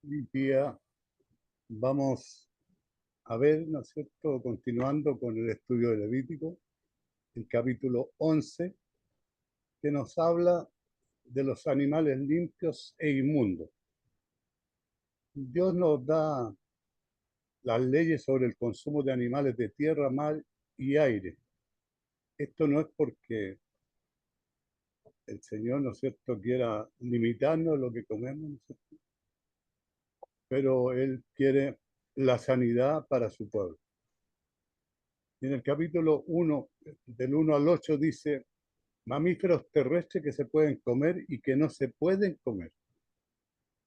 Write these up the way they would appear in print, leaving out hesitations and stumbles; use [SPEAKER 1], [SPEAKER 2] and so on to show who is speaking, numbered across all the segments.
[SPEAKER 1] Hoy día vamos a ver, ¿no es cierto?, continuando con el estudio de Levítico, el capítulo 11, que nos habla de los animales limpios e inmundos. Dios nos da las leyes sobre el consumo de animales de tierra, mar y aire. Esto no es porque el Señor, ¿no es cierto?, quiera limitarnos lo que comemos, ¿no es cierto?, pero Él quiere la sanidad para su pueblo. Y en el capítulo 1, del 1 al 8, dice: mamíferos terrestres que se pueden comer y que no se pueden comer.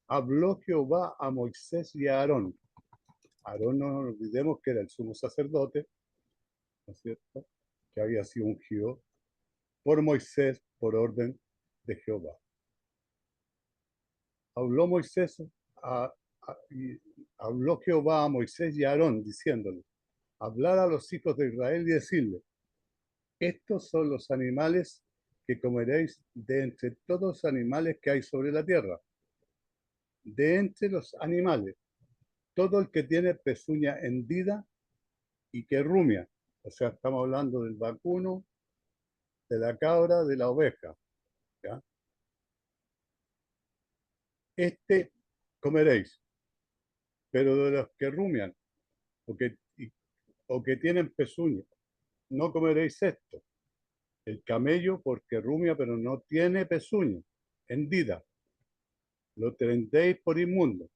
[SPEAKER 1] Habló Jehová a Moisés y a Aarón. Aarón, no nos olvidemos que era el sumo sacerdote, ¿no es cierto?, que había sido ungido por Moisés por orden de Jehová. Habló Moisés habló Jehová a Moisés y a Aarón, diciéndole: hablar a los hijos de Israel y decirle: estos son los animales que comeréis de entre todos los animales que hay sobre la tierra. De entre los animales, todo el que tiene pezuña hendida y que rumia. O sea, estamos hablando del vacuno, de la cabra, de la oveja. ¿Ya? Este comeréis, pero de los que rumian o que tienen pezuña, no comeréis esto. El camello, porque rumia, pero no tiene pezuña hendida, lo tendréis por inmundo.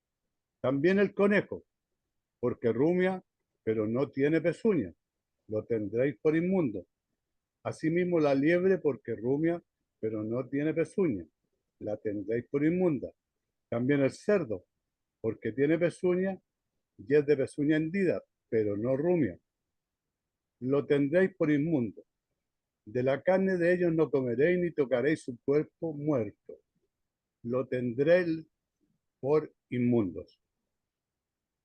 [SPEAKER 1] También el conejo, porque rumia, pero no tiene pezuña, lo tendréis por inmundo. Asimismo la liebre, porque rumia, pero no tiene pezuña, la tendréis por inmunda. También el cerdo, porque tiene pezuña y es de pezuña hendida, pero no rumia, lo tendréis por inmundo. De la carne de ellos no comeréis ni tocaréis su cuerpo muerto, lo tendréis por inmundos.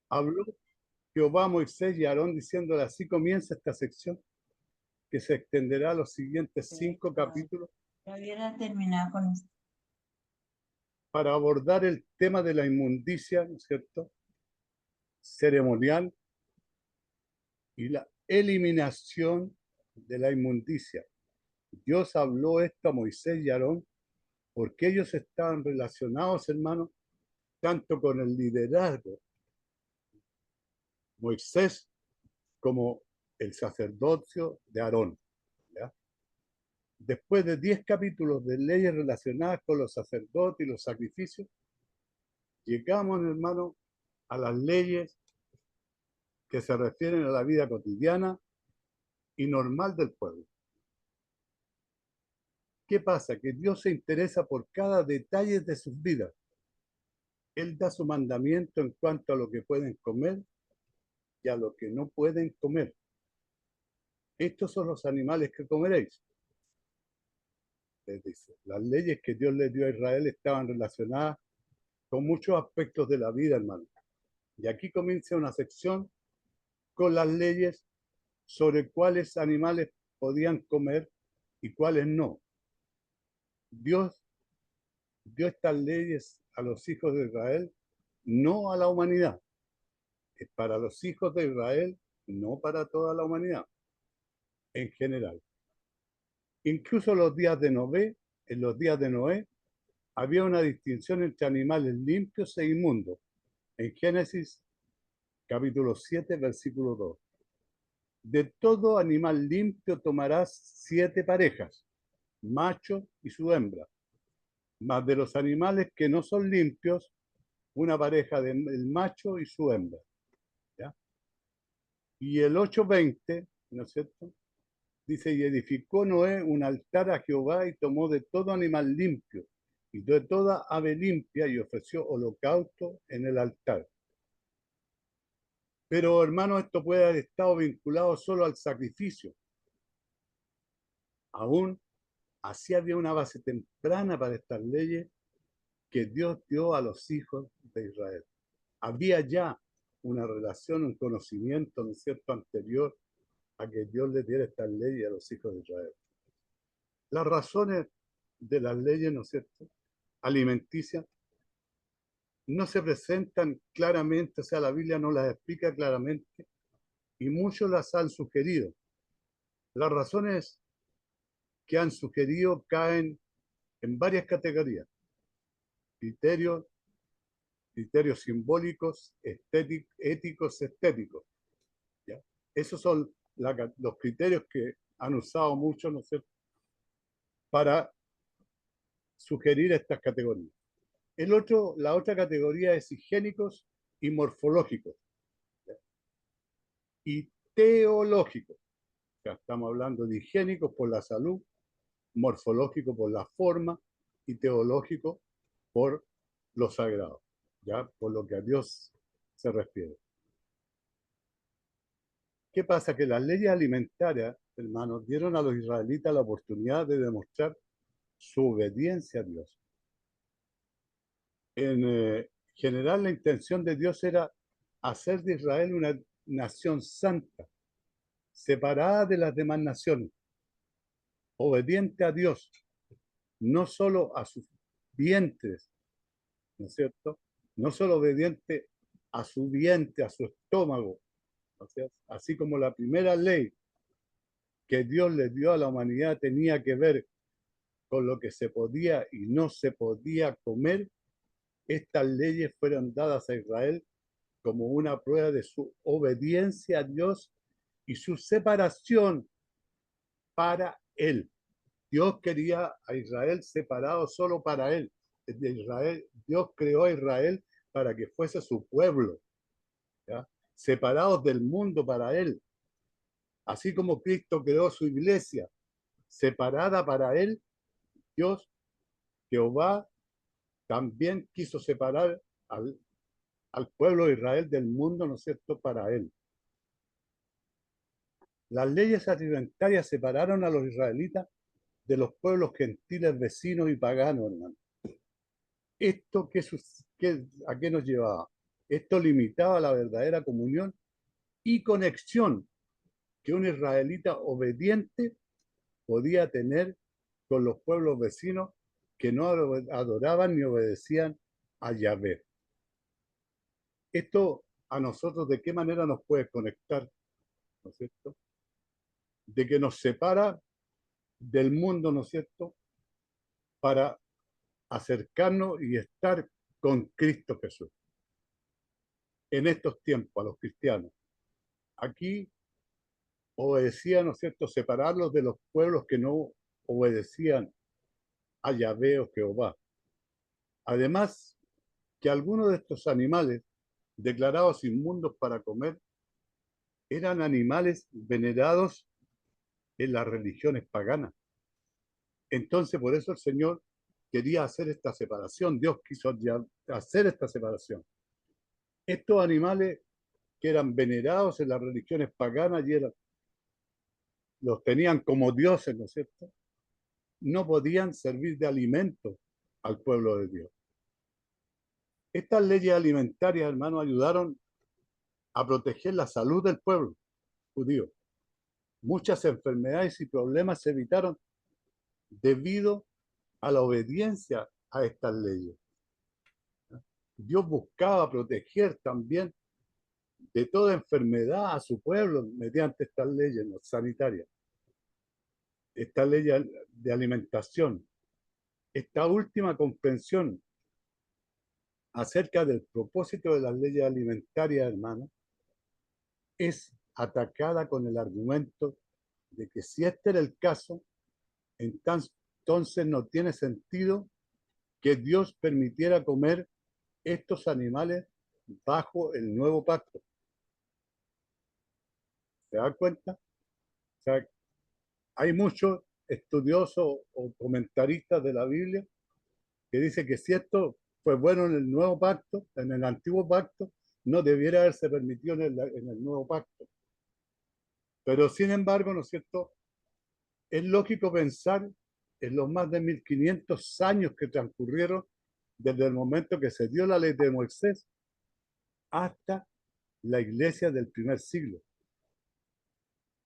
[SPEAKER 1] Habló Jehová a Moisés y a Aarón diciéndole: así comienza esta sección, que se extenderá a los siguientes 5 capítulos,
[SPEAKER 2] Ya hubiera terminado con esto.
[SPEAKER 1] para abordar el tema de la inmundicia, ¿no es cierto?, ceremonial y la eliminación de la inmundicia. Dios habló esto a Moisés y a Aarón porque ellos estaban relacionados, hermanos, tanto con el liderazgo, Moisés, como el sacerdocio de Aarón. ¿Ya? Después de 10 capítulos de leyes relacionadas con los sacerdotes y los sacrificios, llegamos, hermano, a las leyes que se refieren a la vida cotidiana y normal del pueblo. ¿Qué pasa? Que Dios se interesa por cada detalle de sus vidas. Él da su mandamiento en cuanto a lo que pueden comer y a lo que no pueden comer. Estos son los animales que comeréis. Les dice, las leyes que Dios le dio a Israel estaban relacionadas con muchos aspectos de la vida, hermano. Y aquí comienza una sección con las leyes sobre cuáles animales podían comer y cuáles no. Dios dio estas leyes a los hijos de Israel, no a la humanidad. Es para los hijos de Israel, no para toda la humanidad, en general. Incluso los días de Noé, en los días de Noé, había una distinción entre animales limpios e inmundos. En Génesis capítulo 7, versículo 2. De todo animal limpio tomarás 7 parejas, macho y su hembra. Mas de los animales que no son limpios, una pareja del macho y su hembra. ¿Ya? Y el 8:20, ¿no es cierto?, dice: y edificó Noé un altar a Jehová y tomó de todo animal limpio y de toda ave limpia y ofreció holocausto en el altar. Pero, hermano, esto puede haber estado vinculado solo al sacrificio. Aún así había una base temprana para estas leyes que Dios dio a los hijos de Israel. Había ya una relación, un conocimiento, ¿no es cierto?, anterior a que Dios le diera estas leyes a los hijos de Israel. Las razones de las leyes, ¿no es cierto?, alimenticias, no se presentan claramente, o sea, la Biblia no las explica claramente y muchos las han sugerido. Las razones que han sugerido caen en varias categorías: criterios, criterios simbólicos, éticos, estéticos. ¿Ya? Esos son los criterios que han usado muchos, ¿no es cierto?, para sugerir estas categorías. La otra categoría es higiénicos y morfológicos, ¿ya?, y teológicos. O sea, estamos hablando de higiénicos por la salud, morfológico por la forma y teológico por lo sagrado, ¿ya?, por lo que a Dios se refiere. ¿Qué pasa? Que las leyes alimentarias, hermanos, dieron a los israelitas la oportunidad de demostrar su obediencia a Dios. En general, la intención de Dios era hacer de Israel una nación santa, separada de las demás naciones, obediente a Dios, no solo a sus vientres, ¿no es cierto? No solo obediente a su vientre, a su estómago, ¿no es cierto? Así como la primera ley que Dios le dio a la humanidad tenía que ver con lo que se podía y no se podía comer. Estas leyes fueron dadas a Israel como una prueba de su obediencia a Dios y su separación para Él. Dios quería a Israel separado solo para Él. De Israel, Dios creó a Israel para que fuese su pueblo, ¿ya?, separados del mundo para Él. Así como Cristo creó su iglesia separada para Él, Dios, Jehová, también quiso separar al pueblo de Israel del mundo, ¿no es cierto?, para Él. Las leyes alimentarias separaron a los israelitas de los pueblos gentiles, vecinos y paganos, hermano. ¿Esto a qué nos llevaba? Esto limitaba la verdadera comunión y conexión que un israelita obediente podía tener con los pueblos vecinos que no adoraban ni obedecían a Yahvé. Esto a nosotros, ¿de qué manera nos puede conectar? ¿No es cierto? De que nos separa del mundo, ¿no es cierto?, para acercarnos y estar con Cristo Jesús. En estos tiempos, a los cristianos, aquí obedecían, ¿no es cierto?, separarlos de los pueblos que no obedecían a Yahvé o Jehová. Además, que algunos de estos animales declarados inmundos para comer eran animales venerados en las religiones paganas. Entonces, por eso el Señor quería hacer esta separación. Dios quiso hacer esta separación. Estos animales que eran venerados en las religiones paganas y los tenían como dioses, ¿no es cierto?, no podían servir de alimento al pueblo de Dios. Estas leyes alimentarias, hermanos, ayudaron a proteger la salud del pueblo judío. Muchas enfermedades y problemas se evitaron debido a la obediencia a estas leyes. Dios buscaba proteger también de toda enfermedad a su pueblo mediante estas leyes sanitarias, esta ley de alimentación. Esta última comprensión acerca del propósito de las leyes alimentarias, hermano, es atacada con el argumento de que si este era el caso, entonces no tiene sentido que Dios permitiera comer estos animales bajo el nuevo pacto. ¿Se da cuenta? O sea, hay muchos estudiosos o comentaristas de la Biblia que dicen que si esto fue bueno en el nuevo pacto, en el antiguo pacto, no debiera haberse permitido en el nuevo pacto. Pero sin embargo, ¿no es cierto?, es lógico pensar en los más de 1500 años que transcurrieron desde el momento que se dio la ley de Moisés hasta la iglesia del primer siglo.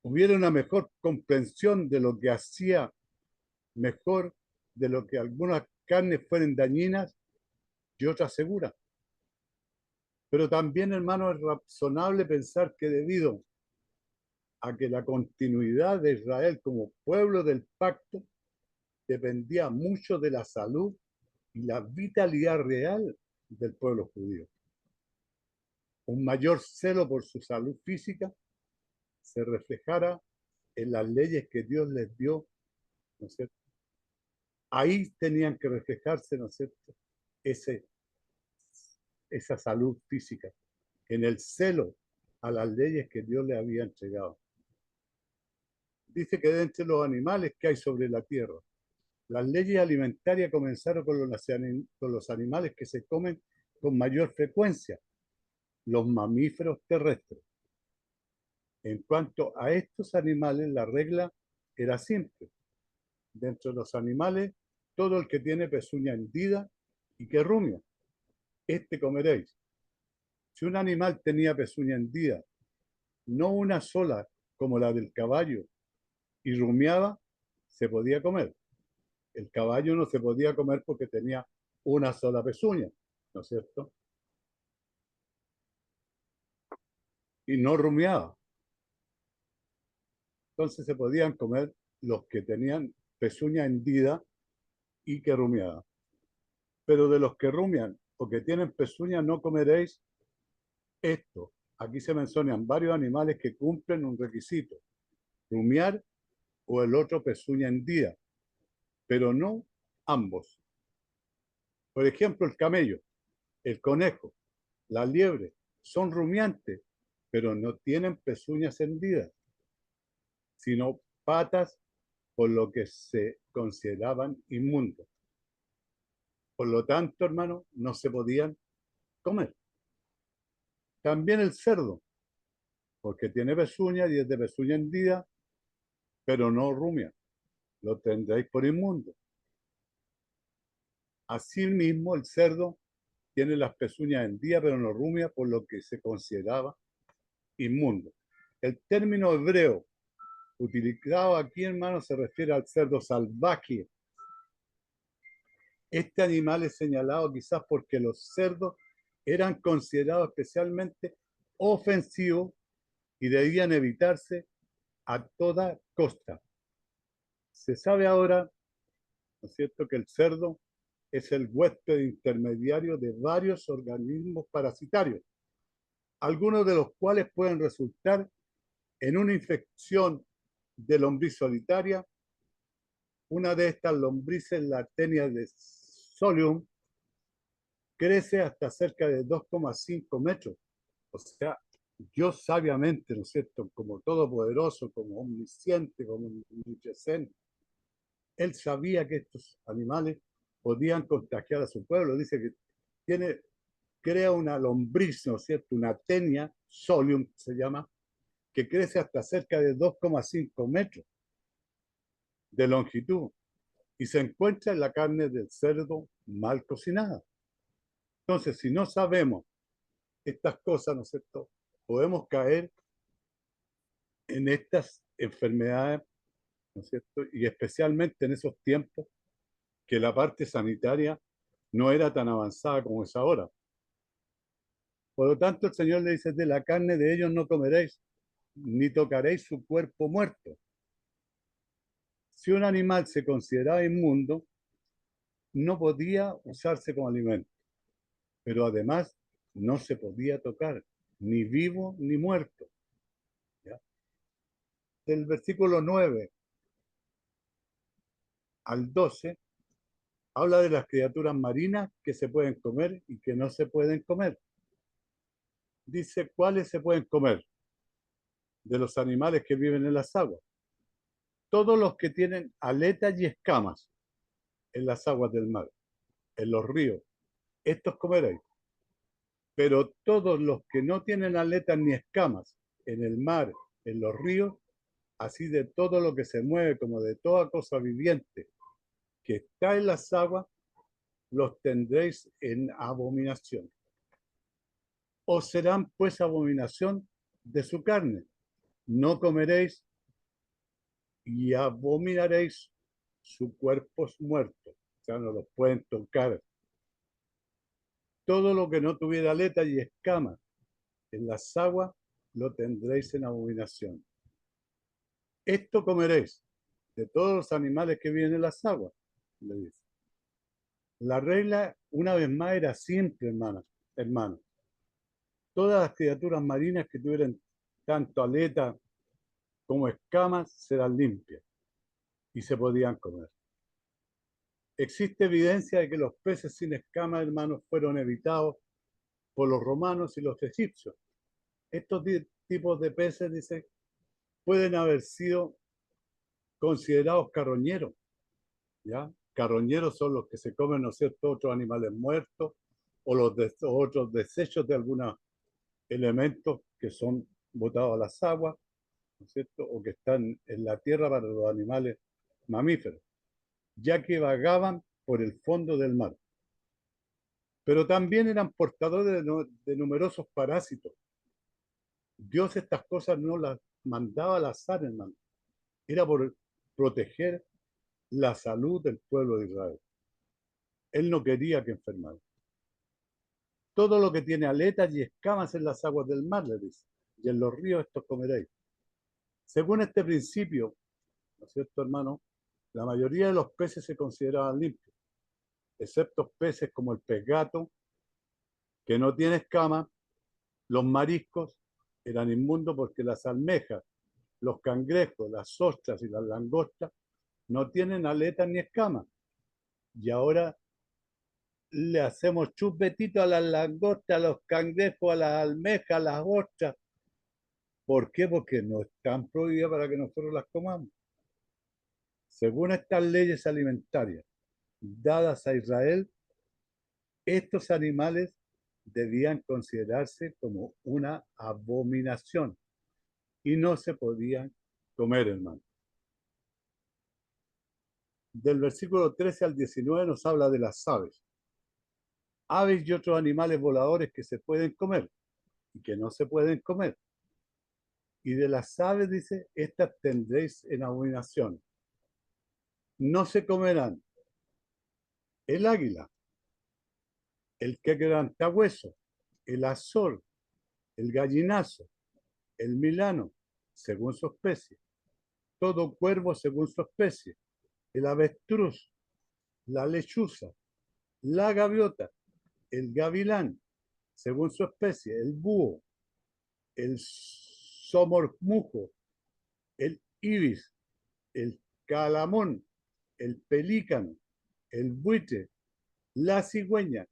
[SPEAKER 1] Hubiera una mejor comprensión de lo que hacía mejor, de lo que algunas carnes fueran dañinas y otras seguras. Pero también, hermano, es razonable pensar que debido a que la continuidad de Israel como pueblo del pacto dependía mucho de la salud y la vitalidad real del pueblo judío. Un mayor celo por su salud física se reflejara en las leyes que Dios les dio, ¿no es cierto? Ahí tenían que reflejarse, ¿no es cierto?, Ese, esa salud física, en el celo a las leyes que Dios les había entregado. Dice que de entre los animales que hay sobre la tierra, las leyes alimentarias comenzaron con los animales que se comen con mayor frecuencia, los mamíferos terrestres. En cuanto a estos animales, la regla era simple. Dentro de los animales, todo el que tiene pezuña hendida y que rumia, este comeréis. Si un animal tenía pezuña hendida, no una sola como la del caballo, y rumiaba, se podía comer. El caballo no se podía comer porque tenía una sola pezuña, ¿no es cierto? Y no rumiaba. Entonces se podían comer los que tenían pezuña hendida y que rumiaban. Pero de los que rumian o que tienen pezuña no comeréis esto. Aquí se mencionan varios animales que cumplen un requisito: rumiar o el otro pezuña hendida, pero no ambos. Por ejemplo, el camello, el conejo, la liebre son rumiantes, pero no tienen pezuñas hendidas, sino patas, por lo que se consideraban inmundos. Por lo tanto, hermano, no se podían comer. También el cerdo, porque tiene pezuña y es de pezuña hendida, pero no rumia. Lo tendréis por inmundo. Asimismo, el cerdo tiene las pezuñas hendidas, pero no rumia, por lo que se consideraba inmundo. El término hebreo utilizado aquí, hermano, se refiere al cerdo salvaje. Este animal es señalado quizás porque los cerdos eran considerados especialmente ofensivos y debían evitarse a toda costa. Se sabe ahora, ¿no es cierto?, que el cerdo es el huésped intermediario de varios organismos parasitarios, algunos de los cuales pueden resultar en una infección de lombriz solitaria. Una de estas lombrices, la Taenia de Solium, crece hasta cerca de 2,5 metros. O sea, Dios sabiamente, ¿no es cierto?, como todopoderoso, como omnisciente, como omnipresente, él sabía que estos animales podían contagiar a su pueblo. Dice que crea una lombriz, ¿no es cierto?, una Taenia Solium se llama, que crece hasta cerca de 2,5 metros de longitud y se encuentra en la carne del cerdo mal cocinada. Entonces, si no sabemos estas cosas, ¿no es cierto?, podemos caer en estas enfermedades, ¿no es cierto?, y especialmente en esos tiempos que la parte sanitaria no era tan avanzada como es ahora. Por lo tanto, el Señor le dice: de la carne de ellos no comeréis, ni tocaréis su cuerpo muerto. Si un animal se consideraba inmundo, no podía usarse como alimento, pero además no se podía tocar, ni vivo ni muerto. ¿Ya? Del versículo 9 al 12 habla de las criaturas marinas que se pueden comer y que no se pueden comer. Dice cuáles se pueden comer de los animales que viven en las aguas. Todos los que tienen aletas y escamas en las aguas del mar, en los ríos, estos comeréis. Pero todos los que no tienen aletas ni escamas en el mar, en los ríos, así de todo lo que se mueve como de toda cosa viviente que está en las aguas, los tendréis en abominación. Os serán pues abominación de su carne. No comeréis y abominaréis su cuerpos muertos. O sea, no los pueden tocar. Todo lo que no tuviera aleta y escamas en las aguas, lo tendréis en abominación. Esto comeréis de todos los animales que viven en las aguas, le dice. La regla, una vez más, era simple, hermanos. Todas las criaturas marinas que tuvieran tanto aleta como escamas serán limpias y se podían comer. Existe evidencia de que los peces sin escamas, hermanos, fueron evitados por los romanos y los egipcios. Estos tipos de peces, dice, pueden haber sido considerados carroñeros, ¿ya? Carroñeros son los que se comen, ¿no es cierto?, otros animales muertos o otros desechos de algunos elementos que son botados a las aguas, ¿no es cierto?, o que están en la tierra para los animales mamíferos, ya que vagaban por el fondo del mar. Pero también eran portadores de numerosos parásitos. Dios estas cosas no las mandaba al azar, hermano. Era por proteger la salud del pueblo de Israel. Él no quería que enfermara. Todo lo que tiene aletas y escamas en las aguas del mar, le dice, y en los ríos estos comeréis. Según este principio, ¿no es cierto, hermano? La mayoría de los peces se consideraban limpios, excepto peces como el pez gato, que no tiene escamas. Los mariscos eran inmundos porque las almejas, los cangrejos, las ostras y las langostas no tienen aletas ni escamas. Y ahora le hacemos chupetito a las langostas, a los cangrejos, a las almejas, a las ostras. ¿Por qué? Porque no están prohibidas para que nosotros las comamos. Según estas leyes alimentarias dadas a Israel, estos animales debían considerarse como una abominación y no se podían comer, hermano. Del versículo 13 al 19 nos habla de las aves. Aves y otros animales voladores que se pueden comer y que no se pueden comer. Y de las aves dice, estas tendréis en abominación. No se comerán el águila, el que quebranta hueso, el azor, el gallinazo, el milano, según su especie, todo cuervo según su especie, el avestruz, la lechuza, la gaviota, el gavilán, según su especie, el búho, el somormujo, el ibis, el calamón, el pelícano, el buitre, la cigüeña,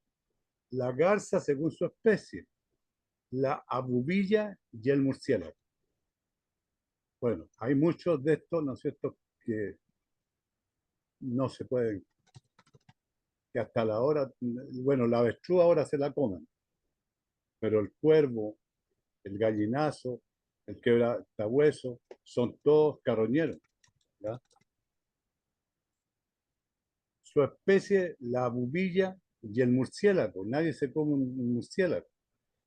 [SPEAKER 1] la garza según su especie, la abubilla y el murciélago. Bueno, hay muchos de estos, ¿no es cierto?, que no se pueden, que hasta la hora, bueno, la avestruz ahora se la comen, pero el cuervo, el gallinazo, el quebrantahueso, son todos carroñeros, ¿ya? Su especie, la bubilla y el murciélago. Nadie se come un murciélago.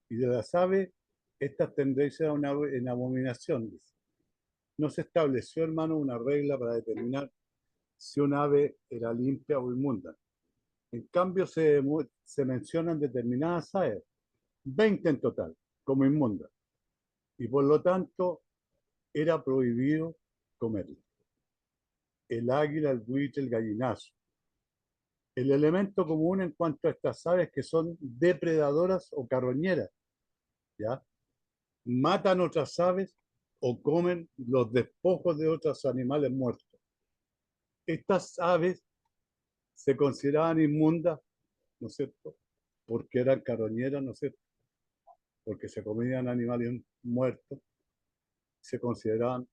[SPEAKER 1] Y de las aves, estas tendréis en abominación, dice. No se estableció, hermano, una regla para determinar si un ave era limpia o inmunda. En cambio, se mencionan determinadas aves, 20 en total, como inmundas. Y por lo tanto, era prohibido comerlas. El águila, el buitre, el gallinazo. El elemento común en cuanto a estas aves que son depredadoras o carroñeras, ¿ya? Matan otras aves o comen los despojos de otros animales muertos. Estas aves se consideraban inmundas, ¿no es cierto?, porque eran carroñeras, ¿no es cierto?, porque se comían animales muertos, se consideraban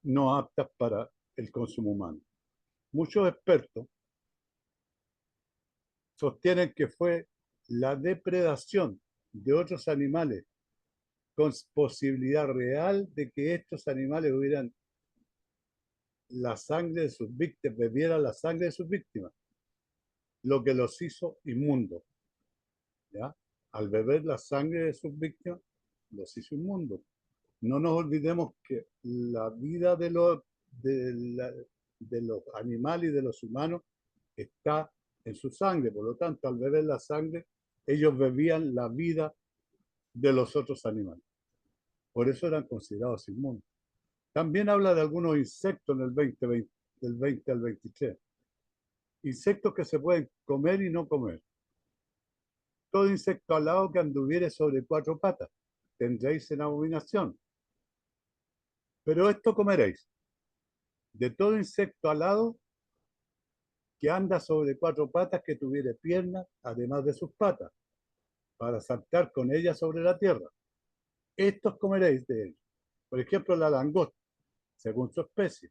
[SPEAKER 1] no aptas para el consumo humano. Muchos expertos sostienen que fue la depredación de otros animales con posibilidad real de que estos animales hubieran la sangre de sus víctimas, bebieran la sangre de sus víctimas, lo que los hizo inmundos, ¿ya? Al beber la sangre de sus víctimas, los hizo inmundos. No nos olvidemos que la vida de los animales y de los humanos está en su sangre, por lo tanto, al beber la sangre Ellos bebían la vida de los otros animales. Por eso eran considerados inmundos. También habla de algunos insectos en el 2020, del 20 al 23. Insectos que se pueden comer y no comer. Todo insecto alado que anduviere sobre cuatro patas, tendréis en abominación. Pero esto comeréis, de todo insecto alado que anda sobre cuatro patas, que tuviere piernas, además de sus patas, para saltar con ellas sobre la tierra. Estos comeréis de ellos. Por ejemplo, la langosta, según su especie.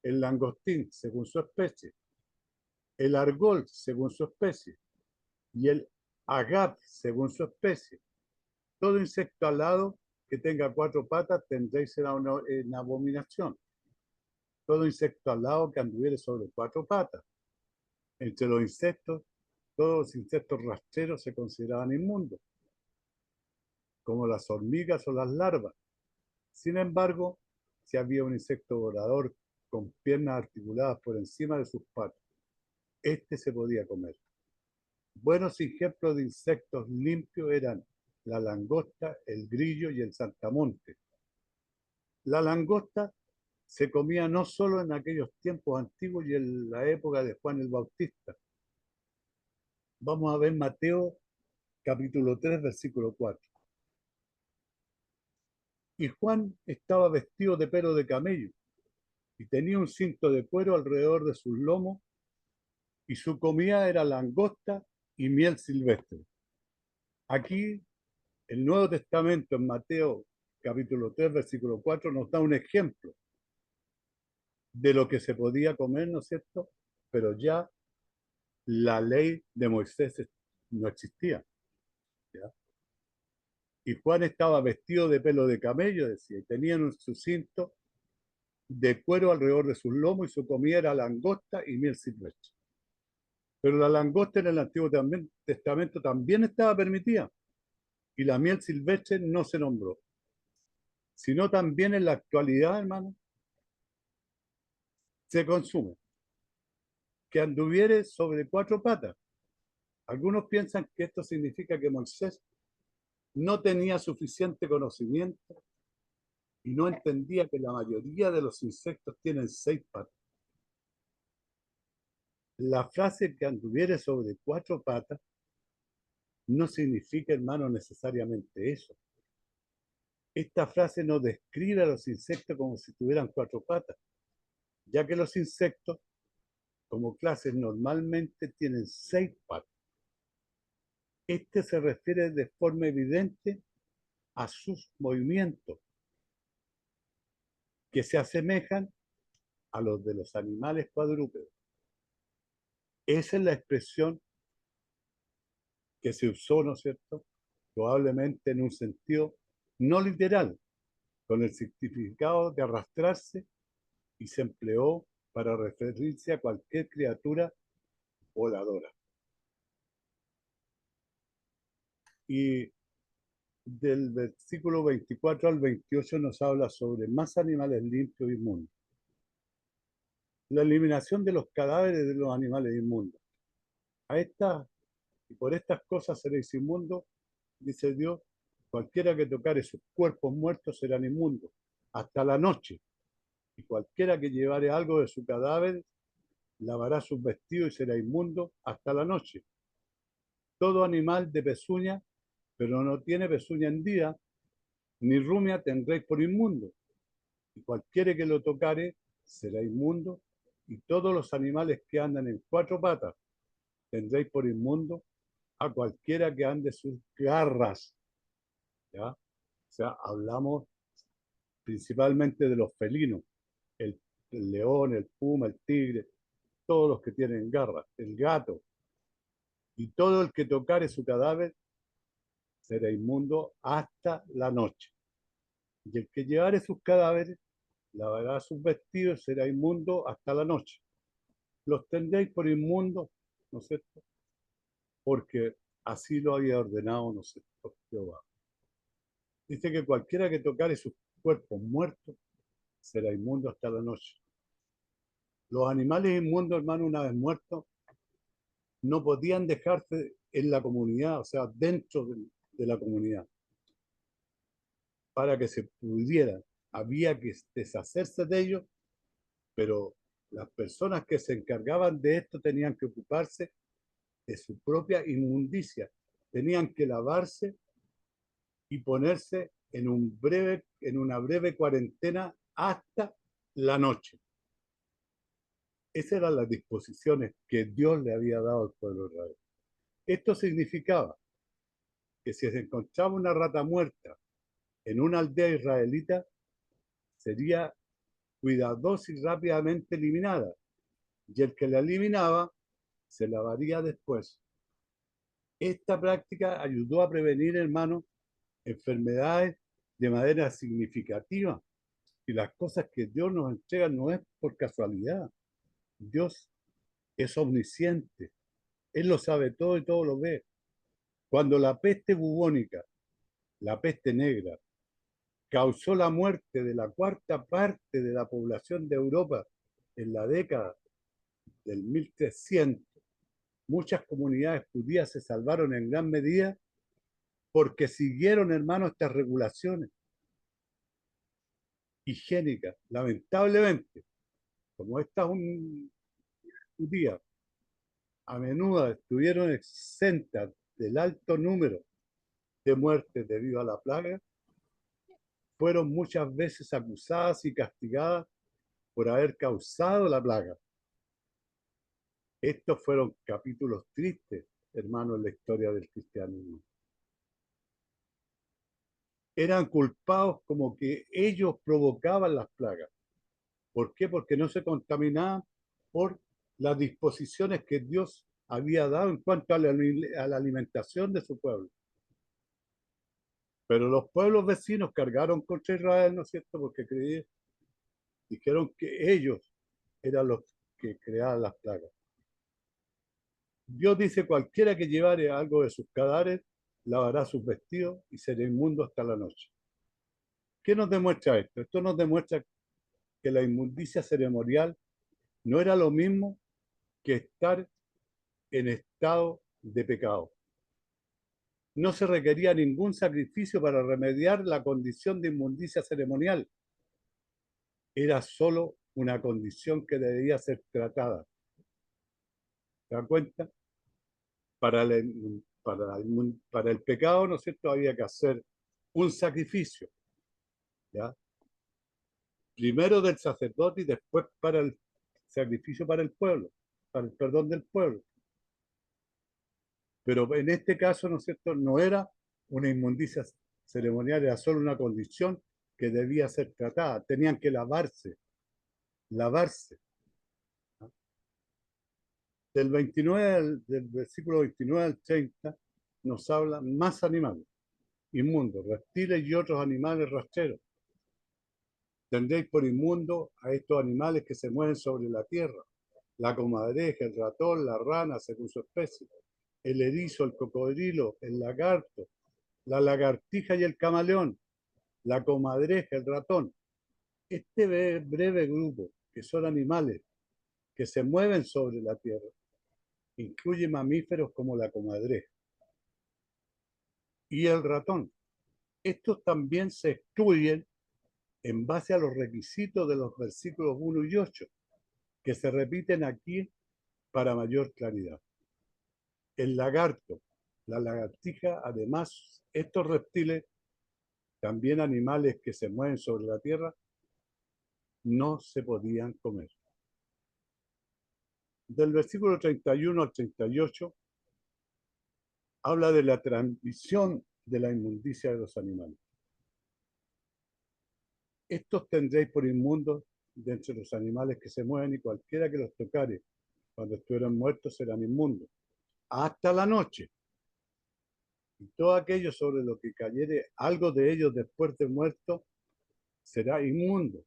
[SPEAKER 1] El langostín, según su especie. El argol, según su especie. Y el agap, según su especie. Todo insecto alado que tenga cuatro patas tendréis en abominación. Todo insecto alado que anduviere sobre cuatro patas. Entre los insectos, todos los insectos rastreros se consideraban inmundos, como las hormigas o las larvas. Sin embargo, si había un insecto volador con piernas articuladas por encima de sus patas, este se podía comer. Buenos ejemplos de insectos limpios eran la langosta, el grillo y el saltamonte. La langosta se comía no solo en aquellos tiempos antiguos y en la época de Juan el Bautista. Vamos a ver Mateo capítulo 3, versículo 4. Y Juan estaba vestido de pelo de camello y tenía un cinto de cuero alrededor de sus lomos, y su comida era langosta y miel silvestre. Aquí el Nuevo Testamento en Mateo capítulo 3, versículo 4 nos da un ejemplo de lo que se podía comer, ¿no es cierto? Pero ya la ley de Moisés no existía, ¿ya? Y Juan estaba vestido de pelo de camello, decía, y tenía su cinto de cuero alrededor de sus lomos, y su comida era langosta y miel silvestre. Pero la langosta en el Antiguo Testamento también estaba permitida, y la miel silvestre no se nombró, sino también en la actualidad, hermano, se consume. Que anduviere sobre cuatro patas. Algunos piensan que esto significa que Moisés no tenía suficiente conocimiento y no entendía que la mayoría de los insectos tienen seis patas. La frase que anduviere sobre cuatro patas no significa, hermano, necesariamente eso. Esta frase no describe a los insectos como si tuvieran cuatro patas, ya que los insectos, como clases, normalmente tienen seis patas. Este se refiere de forma evidente a sus movimientos, que se asemejan a los de los animales cuadrúpedos. Esa es la expresión que se usó, ¿no es cierto? Probablemente en un sentido no literal, con el significado de arrastrarse, y se empleó para referirse a cualquier criatura voladora. Y del versículo 24 al 28 nos habla sobre más animales limpios y inmundos. La eliminación de los cadáveres de los animales inmundos. A estas y por estas cosas seréis inmundos, dice Dios. Cualquiera que tocare sus cuerpos muertos serán inmundos hasta la noche. Y cualquiera que llevare algo de su cadáver lavará sus vestidos y será inmundo hasta la noche. Todo animal de pezuña, pero no tiene pezuña hendida, ni rumia, tendréis por inmundo. Y cualquiera que lo tocare será inmundo. Y todos los animales que andan en cuatro patas tendréis por inmundo, a cualquiera que ande sus garras. ¿Ya? O sea, hablamos principalmente de los felinos, el, el león, el puma, el tigre, todos los que tienen garras, el gato, y todo el que tocare su cadáver será inmundo hasta la noche. Y el que llevare sus cadáveres lavará sus vestidos, será inmundo hasta la noche. Los tendréis por inmundos, ¿no es cierto? Porque así lo había ordenado, ¿no es cierto?, Jehová. Dice que cualquiera que tocare sus cuerpos muertos será inmundo hasta la noche. Los animales inmundos, hermano, una vez muertos, no podían dejarse en la comunidad, o sea, dentro de la comunidad, para que se pudieran. Había que deshacerse de ellos, pero las personas que se encargaban de esto tenían que ocuparse de su propia inmundicia, tenían que lavarse y ponerse en una breve cuarentena hasta la noche. Esas eran las disposiciones que Dios le había dado al pueblo de Israel. Esto significaba que si se encontraba una rata muerta en una aldea israelita, sería cuidadosa y rápidamente eliminada, y el que la eliminaba se lavaría después. Esta práctica ayudó a prevenir, hermanos, enfermedades de manera significativa. Y las cosas que Dios nos entrega no es por casualidad. Dios es omnisciente. Él lo sabe todo y todo lo ve. Cuando la peste bubónica, la peste negra, causó la muerte de la cuarta parte de la población de Europa en la década del 1300, muchas comunidades judías se salvaron en gran medida porque siguieron, hermanos, estas regulaciones higiénicas. Lamentablemente, como esta judía a menudo estuvieron exentas del alto número de muertes debido a la plaga, fueron muchas veces acusadas y castigadas por haber causado la plaga. Estos fueron capítulos tristes, hermanos, en la historia del cristianismo. Eran culpados como que ellos provocaban las plagas. ¿Por qué? Porque no se contaminaban por las disposiciones que Dios había dado en cuanto a la alimentación de su pueblo. Pero los pueblos vecinos cargaron contra Israel, ¿no es cierto? Porque dijeron que ellos eran los que creaban las plagas. Dios dice: cualquiera que llevare algo de sus cadáveres, lavará sus vestidos y será inmundo hasta la noche. ¿Qué nos demuestra esto? Esto nos demuestra que la inmundicia ceremonial no era lo mismo que estar en estado de pecado. No se requería ningún sacrificio para remediar la condición de inmundicia ceremonial. Era solo una condición que debía ser tratada. ¿Se dan cuenta? Para el pecado, ¿no es cierto?, había que hacer un sacrificio, ¿ya? Primero del sacerdote y después para el sacrificio para el pueblo, para el perdón del pueblo. Pero en este caso, ¿no es cierto?, no era una inmundicia ceremonial, era solo una condición que debía ser tratada. Tenían que lavarse. Del versículo 29 al 30 nos habla más animales inmundos, reptiles y otros animales rastreros. Tendréis por inmundo a estos animales que se mueven sobre la tierra: la comadreja, el ratón, la rana, según su especie, el erizo, el cocodrilo, el lagarto, la lagartija y el camaleón, la comadreja, el ratón. Este breve grupo, que son animales que se mueven sobre la tierra, incluye mamíferos como la comadreja y el ratón. Estos también se excluyen en base a los requisitos de los versículos 1 y 8, que se repiten aquí para mayor claridad. El lagarto, la lagartija, además, estos reptiles, también animales que se mueven sobre la tierra, no se podían comer. Del versículo 31 al 38 habla de la transmisión de la inmundicia de los animales. Estos tendréis por inmundos de entre los animales que se mueven, y cualquiera que los tocare cuando estuvieran muertos serán inmundos hasta la noche. Y todo aquello sobre lo que cayere algo de ellos después de muerto será inmundo,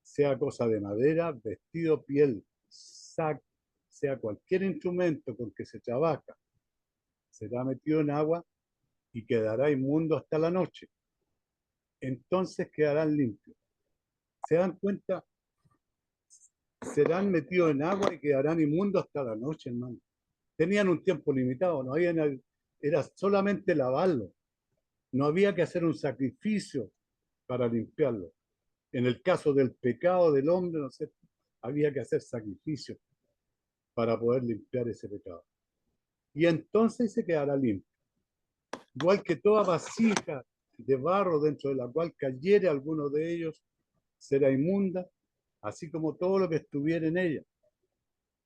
[SPEAKER 1] sea cosa de madera, vestido, piel, sac, sea cualquier instrumento con que se trabaja, será metido en agua y quedará inmundo hasta la noche. Entonces quedarán limpios. ¿Se dan cuenta? Serán metidos en agua y quedarán inmundos hasta la noche, hermano. tenían un tiempo limitado, no había, era solamente lavarlo. No había que hacer un sacrificio para limpiarlo. En el caso del pecado del hombre, ¿no sé, había que hacer sacrificio para poder limpiar ese pecado. Y entonces se quedará limpio. Igual que toda vasija de barro dentro de la cual cayere alguno de ellos, será inmunda, así como todo lo que estuviera en ella.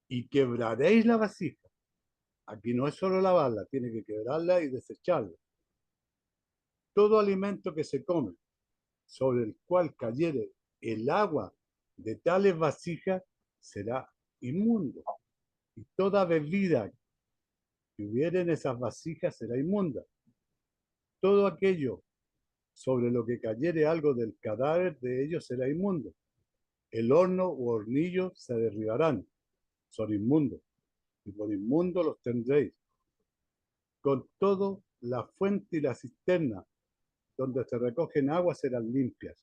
[SPEAKER 1] Y quebraréis la vasija. Aquí no es solo lavarla, tiene que quebrarla y desecharla. Todo alimento que se come, sobre el cual cayere el agua de tales vasijas, será inmundo. Y toda bebida que hubiere en esas vasijas será inmunda. Todo aquello sobre lo que cayere algo del cadáver de ellos será inmundo. El horno u hornillo se derribarán, son inmundos, y por inmundo los tendréis. Con todo, la fuente y la cisterna donde se recogen aguas serán limpias,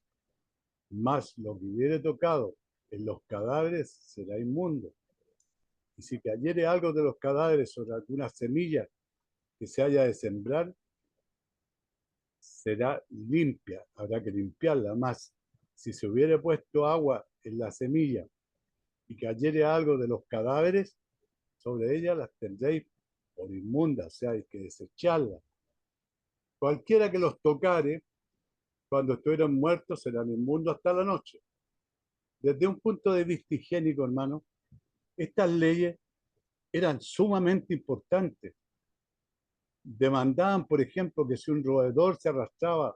[SPEAKER 1] mas lo que hubiere tocado en los cadáveres será inmundo. Y si cayere algo de los cadáveres sobre alguna semilla que se haya de sembrar, será limpia, habrá que limpiarla más. Si se hubiere puesto agua en la semilla y cayere algo de los cadáveres, sobre ella las tendréis por inmundas, o sea, hay que desecharlas. Cualquiera que los tocare, cuando estuvieron muertos, serán inmundos hasta la noche. Desde un punto de vista higiénico, hermano, estas leyes eran sumamente importantes. Demandaban, por ejemplo, que si un roedor se arrastraba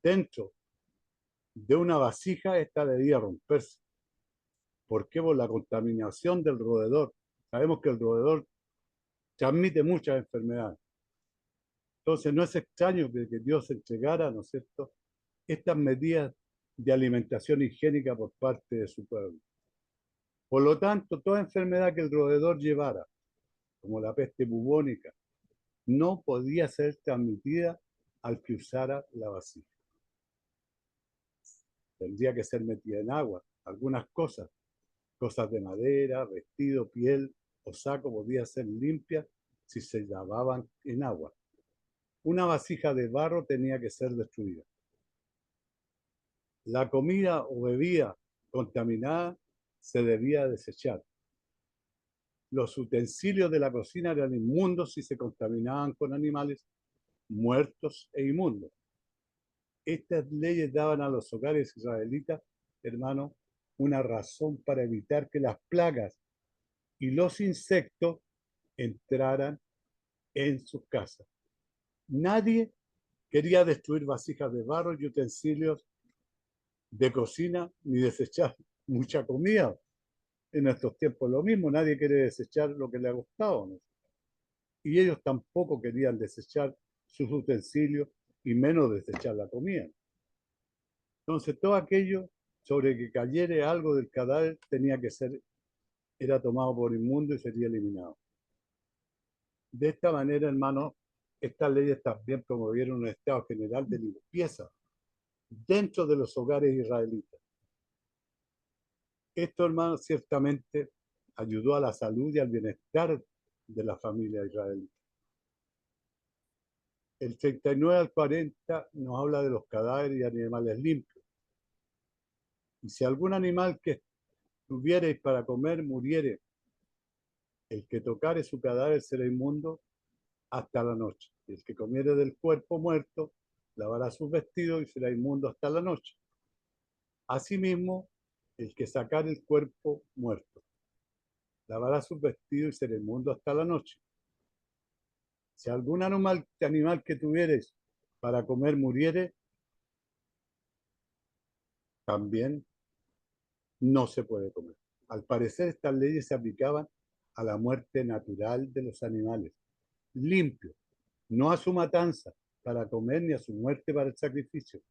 [SPEAKER 1] dentro de una vasija, esta debía romperse. ¿Por qué? Por la contaminación del roedor. Sabemos que el roedor transmite muchas enfermedades. Entonces no es extraño que Dios entregara, ¿no es cierto?, estas medidas de alimentación higiénica por parte de su pueblo. Por lo tanto, toda enfermedad que el roedor llevara, como la peste bubónica, no podía ser transmitida al que usara la vasija. Tendría que ser metida en agua. Algunas cosas de madera, vestido, piel o saco podían ser limpias si se lavaban en agua. Una vasija de barro tenía que ser destruida. La comida o bebida contaminada se debía desechar. Los utensilios de la cocina eran inmundos si se contaminaban con animales muertos e inmundos. Estas leyes daban a los hogares israelitas, hermano, una razón para evitar que las plagas y los insectos entraran en sus casas. Nadie quería destruir vasijas de barro y utensilios de cocina ni desechar mucha comida. En estos tiempos lo mismo, nadie quiere desechar lo que le ha gustado, ¿no? Y ellos tampoco querían desechar sus utensilios y menos desechar la comida. Entonces todo aquello sobre que cayere algo del cadáver tenía que ser, era tomado por inmundo y sería eliminado. De esta manera, hermano, estas leyes también promovieron un estado general de limpieza dentro de los hogares israelitas. Esto, hermano, ciertamente ayudó a la salud y al bienestar de la familia israelita. El 39 al 40 nos habla de los cadáveres y animales limpios. Y si algún animal que tuviereis para comer muriere, el que tocare su cadáver será inmundo hasta la noche. Y el que comiere del cuerpo muerto, lavará sus vestidos y será inmundo hasta la noche. Asimismo, el que sacare el cuerpo muerto, lavará sus vestidos y será inmundo hasta la noche. Si algún animal que tuvieres para comer muriere, también no se puede comer. Al parecer, estas leyes se aplicaban a la muerte natural de los animales, limpio, no a su matanza para comer ni a su muerte para el sacrificio.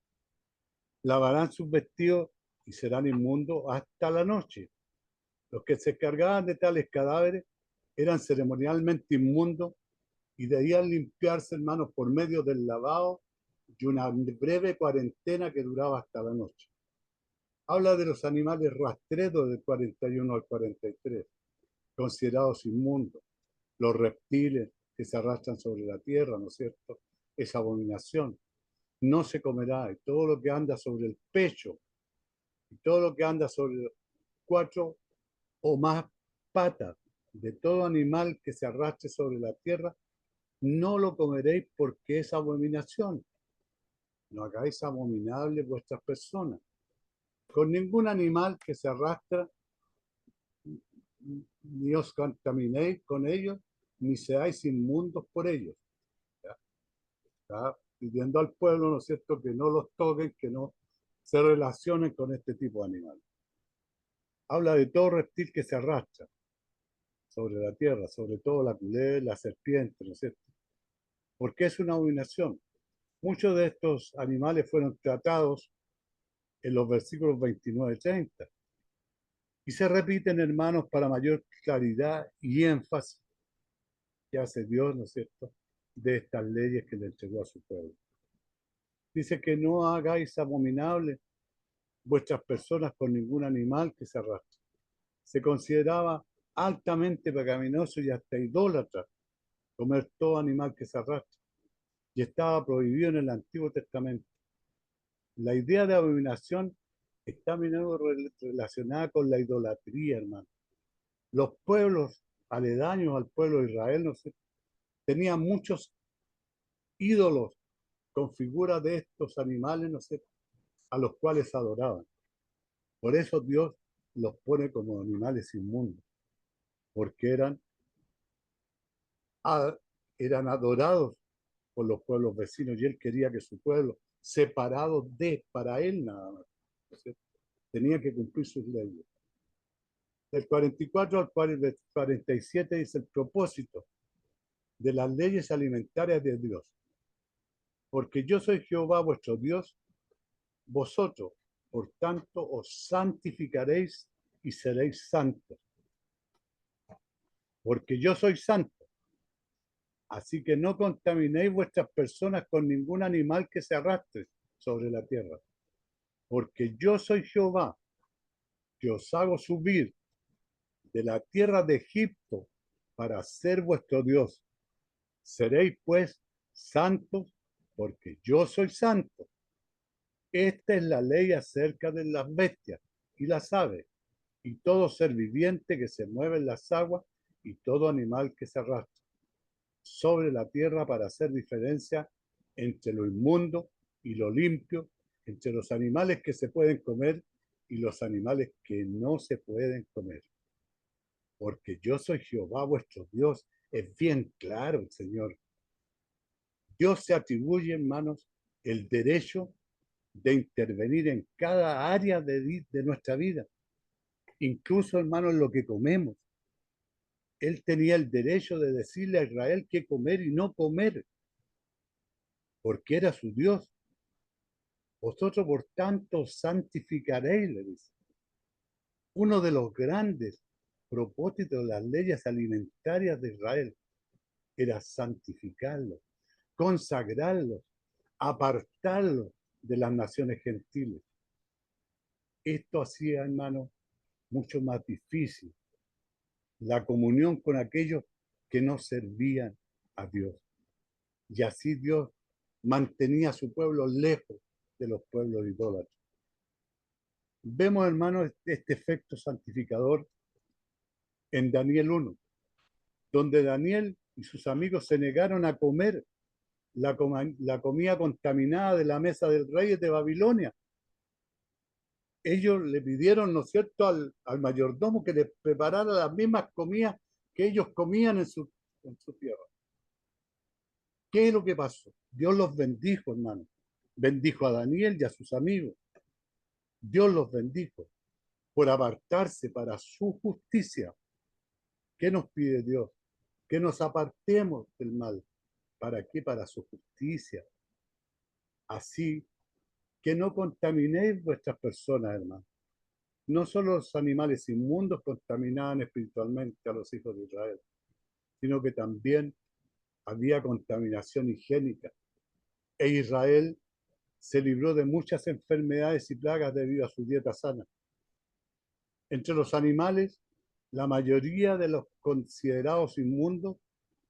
[SPEAKER 1] Lavarán sus vestidos y serán inmundos hasta la noche. Los que se encargaban de tales cadáveres eran ceremonialmente inmundos y debían limpiarse, hermanos, por medio del lavado y una breve cuarentena que duraba hasta la noche. Habla de los animales rastreros del 41 al 43, considerados inmundos. los reptiles que se arrastran sobre la tierra, ¿no es cierto? Es abominación. No se comerá, y todo lo que anda sobre el pecho, y todo lo que anda sobre 4 o más patas, de todo animal que se arrastre sobre la tierra, no lo comeréis porque es abominación. No hagáis abominables vuestras personas. Con ningún animal que se arrastra, ni os contaminéis con ellos, ni seáis inmundos por ellos. ¿Ya? Está pidiendo al pueblo, ¿no es cierto?, que no los toquen, que no se relacionen con este tipo de animales. Habla de todo reptil que se arrastra sobre la tierra, sobre todo la culebra, la serpiente, ¿no es cierto? Porque es una abominación. Muchos de estos animales fueron tratados en los versículos 29 y 30. Y se repiten, hermanos, para mayor claridad y énfasis que hace Dios, ¿no es cierto?, de estas leyes que le entregó a su pueblo. Dice que no hagáis abominables vuestras personas con ningún animal que se arrastre. Se consideraba altamente pecaminoso y hasta idólatra comer todo animal que se arrastra, y estaba prohibido en el Antiguo Testamento. La idea de abominación está a menudo relacionada con la idolatría, hermano. Los pueblos aledaños al pueblo de Israel, no sé, tenían muchos ídolos con figuras de estos animales, no sé, a los cuales adoraban. Por eso Dios los pone como animales inmundos, porque eran adorados por los pueblos vecinos, y él quería que su pueblo, separado para él nada más, ¿no es cierto?, tenía que cumplir sus leyes. Del 44 al 47 dice el propósito de las leyes alimentarias de Dios. Porque yo soy Jehová vuestro Dios, vosotros, por tanto, os santificaréis y seréis santos. Porque yo soy santo. Así que no contaminéis vuestras personas con ningún animal que se arrastre sobre la tierra. Porque yo soy Jehová, que os hago subir de la tierra de Egipto para ser vuestro Dios. Seréis pues santos, porque yo soy santo. Esta es la ley acerca de las bestias y las aves, y todo ser viviente que se mueve en las aguas, y todo animal que se arrastra sobre la tierra, para hacer diferencia entre lo inmundo y lo limpio, entre los animales que se pueden comer y los animales que no se pueden comer. Porque yo soy Jehová vuestro Dios. Es bien claro el Señor. Dios se atribuye, hermanos, el derecho de intervenir en cada área de nuestra vida, incluso, hermanos, en lo que comemos. Él tenía el derecho de decirle a Israel qué comer y no comer, porque era su Dios. Vosotros, por tanto, santificaréis, le dice. Uno de los grandes propósitos de las leyes alimentarias de Israel era santificarlos, consagrarlos, apartarlos de las naciones gentiles. Esto hacía, hermano, mucho más difícil la comunión con aquellos que no servían a Dios. Y así Dios mantenía a su pueblo lejos de los pueblos idólatras. Vemos, hermano, este efecto santificador en Daniel 1, donde Daniel y sus amigos se negaron a comer la comida contaminada de la mesa del rey de Babilonia. Ellos le pidieron, ¿no es cierto?, al mayordomo que les preparara las mismas comidas que ellos comían en su tierra. ¿Qué es lo que pasó? Dios los bendijo, hermano. Bendijo a Daniel y a sus amigos. Dios los bendijo por apartarse para su justicia. ¿Qué nos pide Dios? Que nos apartemos del mal. ¿Para qué? Para su justicia. Así que no contaminéis vuestras personas, hermano. No solo los animales inmundos contaminaban espiritualmente a los hijos de Israel, sino que también había contaminación higiénica. E Israel se libró de muchas enfermedades y plagas debido a su dieta sana. Entre los animales, la mayoría de los considerados inmundos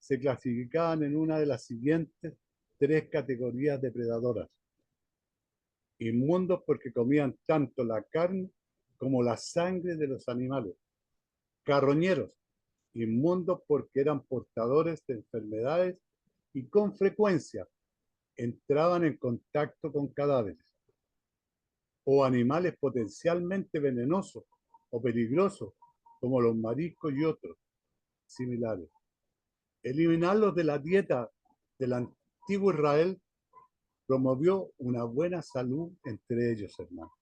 [SPEAKER 1] se clasificaban en una de las siguientes tres categorías depredadoras. Inmundos porque comían tanto la carne como la sangre de los animales. Carroñeros, inmundos porque eran portadores de enfermedades y con frecuencia entraban en contacto con cadáveres. O animales potencialmente venenosos o peligrosos, como los mariscos y otros similares. Eliminarlos de la dieta del antiguo Israel promovió una buena salud entre ellos, hermanos.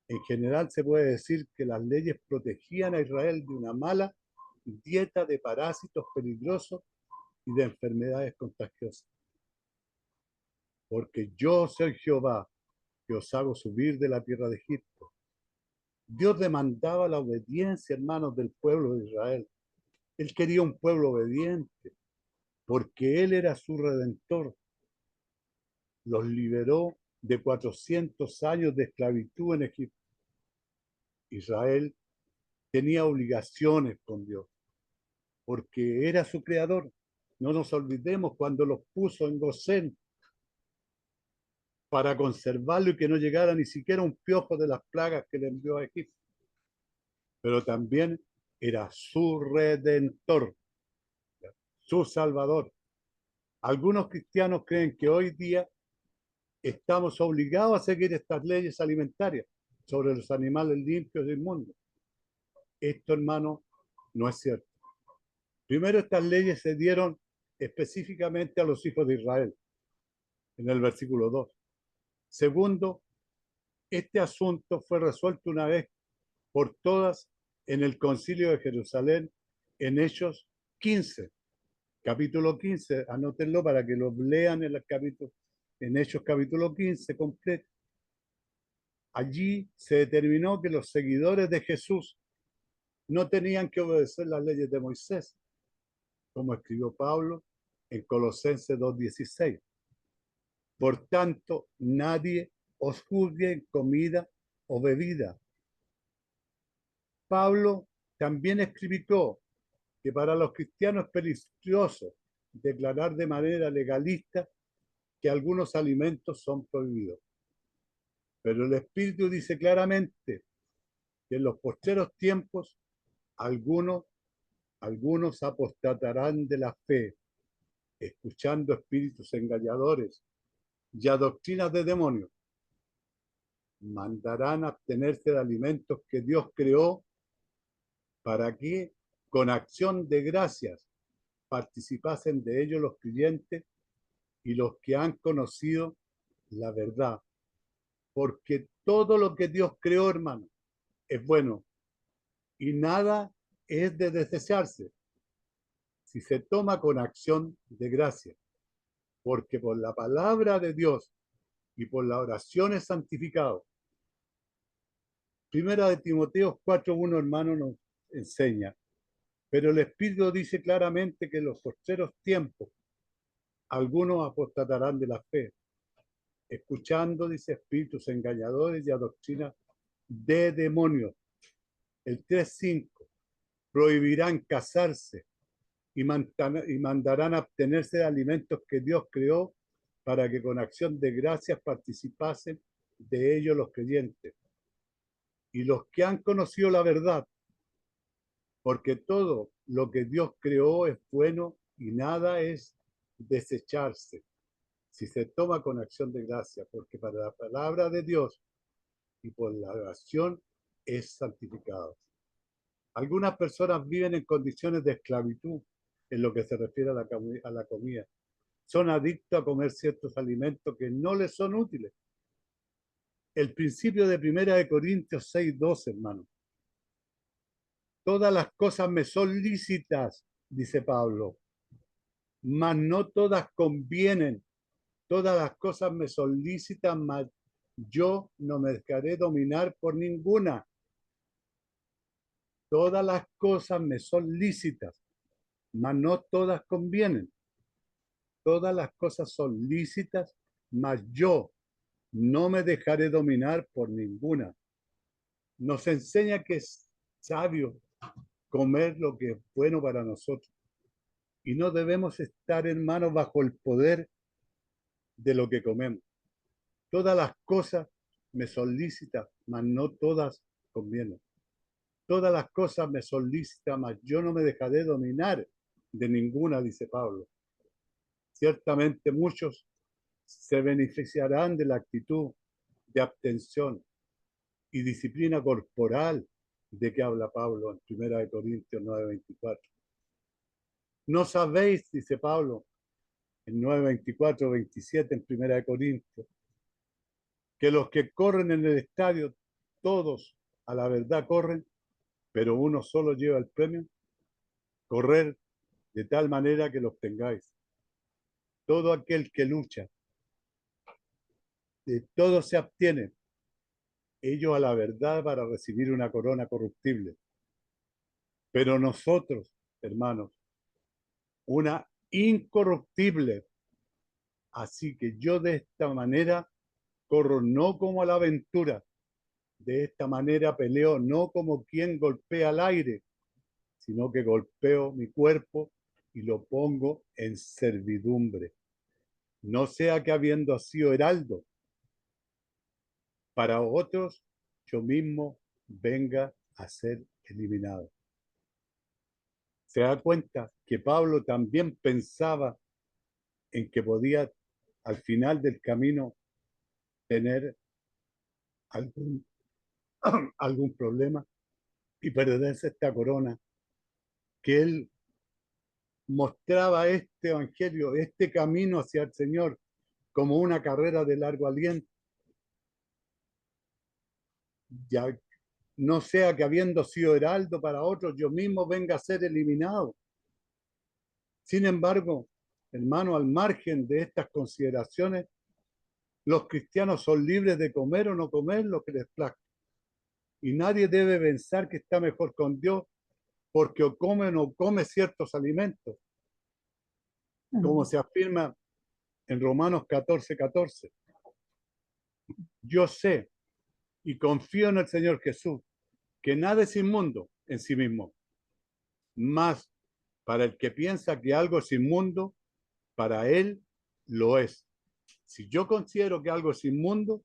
[SPEAKER 1] En general se puede decir que las leyes protegían a Israel de una mala dieta de parásitos peligrosos y de enfermedades contagiosas. Porque yo soy Jehová, que os hago subir de la tierra de Egipto. Dios demandaba la obediencia, hermanos, del pueblo de Israel. Él quería un pueblo obediente, porque Él era su redentor. Los liberó de 400 años de esclavitud en Egipto. Israel tenía obligaciones con Dios, porque era su creador. No nos olvidemos cuando los puso en Gosén para conservarlo y que no llegara ni siquiera un piojo de las plagas que le envió a Egipto. Pero también era su redentor, su salvador. Algunos cristianos creen que hoy día estamos obligados a seguir estas leyes alimentarias sobre los animales limpios e inmundos. Esto, hermano, no es cierto. Primero, estas leyes se dieron específicamente a los hijos de Israel, en el versículo 2. Segundo, este asunto fue resuelto una vez por todas en el Concilio de Jerusalén en Hechos 15, capítulo 15. Anótenlo para que lo lean en Hechos capítulo 15 completo. Allí se determinó que los seguidores de Jesús no tenían que obedecer las leyes de Moisés, como escribió Pablo en Colosenses 2:16. Por tanto, nadie os juzgue en comida o bebida. Pablo también explicó que para los cristianos es peligroso declarar de manera legalista que algunos alimentos son prohibidos. Pero el Espíritu dice claramente que en los postreros tiempos algunos apostatarán de la fe, escuchando espíritus engañadores y a doctrinas de demonios. Mandarán abstenerse de alimentos que Dios creó para que, con acción de gracias, participasen de ellos los creyentes y los que han conocido la verdad. Porque todo lo que Dios creó, hermano, es bueno y nada es de desearse si se toma con acción de gracia. Porque por la palabra de Dios y por la oración es santificado. Primera de Timoteo 4:1, hermano, nos enseña. Pero el Espíritu dice claramente que en los postreros tiempos algunos apostatarán de la fe, escuchando, dice, espíritus engañadores y a doctrina de demonios. El 3:5, prohibirán casarse y mandarán abstenerse de alimentos que Dios creó para que con acción de gracias participasen de ellos los creyentes y los que han conocido la verdad, porque todo lo que Dios creó es bueno y nada es desecharse si se toma con acción de gracia, porque para la palabra de Dios y por la oración es santificado. Algunas personas viven en condiciones de esclavitud en lo que se refiere a la comida. Son adictos a comer ciertos alimentos que no les son útiles. El principio de 1 Corintios 6:12, hermano. Todas las cosas me son lícitas, dice Pablo, mas no todas convienen. Todas las cosas me son lícitas, mas yo no me dejaré dominar por ninguna. Todas las cosas me son lícitas, mas no todas convienen. Todas las cosas son lícitas, mas yo no me dejaré dominar por ninguna. Nos enseña que es sabio comer lo que es bueno para nosotros. Y no debemos estar, hermanos, bajo el poder de lo que comemos. Todas las cosas me son lícitas, mas no todas convienen. Todas las cosas me son lícitas, mas yo no me dejaré dominar de ninguna, dice Pablo. Ciertamente muchos se beneficiarán de la actitud de abstención y disciplina corporal de que habla Pablo en 1 Corintios 9:24. No sabéis, dice Pablo en 9:24-27 en 1 Corintios, que los que corren en el estadio, todos a la verdad corren, pero uno solo lleva el premio. Correr de tal manera que lo obtengáis. Todo aquel que lucha, de todo se abstiene, ellos a la verdad para recibir una corona corruptible. Pero nosotros, hermanos, una incorruptible. Así que yo de esta manera corro no como a la aventura, de esta manera peleo no como quien golpea al aire, sino que golpeo mi cuerpo y lo pongo en servidumbre. No sea que habiendo sido heraldo para otros, yo mismo venga a ser eliminado. Se da cuenta que Pablo también pensaba en que podía al final del camino tener algún, algún problema y perderse esta corona que él mostraba este evangelio, este camino hacia el Señor como una carrera de largo aliento. Ya no sea que habiendo sido heraldo para otros, yo mismo venga a ser eliminado. Sin embargo, hermano, al margen de estas consideraciones, los cristianos son libres de comer o no comer lo que les plazca. Y nadie debe pensar que está mejor con Dios porque o come o no come ciertos alimentos, como se afirma en Romanos 14:14. Yo sé y confío en el Señor Jesús, que nada es inmundo en sí mismo, mas para el que piensa que algo es inmundo, para él lo es. Si yo considero que algo es inmundo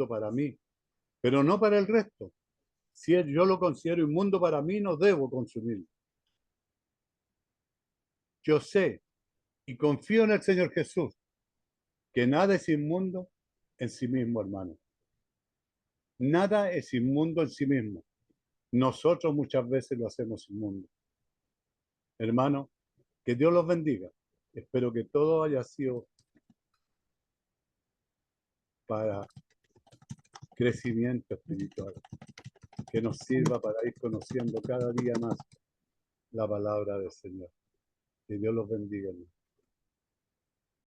[SPEAKER 1] para mí, pero no para el resto. Si yo lo considero inmundo para mí, no debo consumirlo. Yo sé y confío en el Señor Jesús, que nada es inmundo en sí mismo, hermano. Nada es inmundo en sí mismo. Nosotros muchas veces lo hacemos inmundo. Hermano, que Dios los bendiga. Espero que todo haya sido para crecimiento espiritual, que nos sirva para ir conociendo cada día más la palabra del Señor. Que Dios los bendiga, hermano.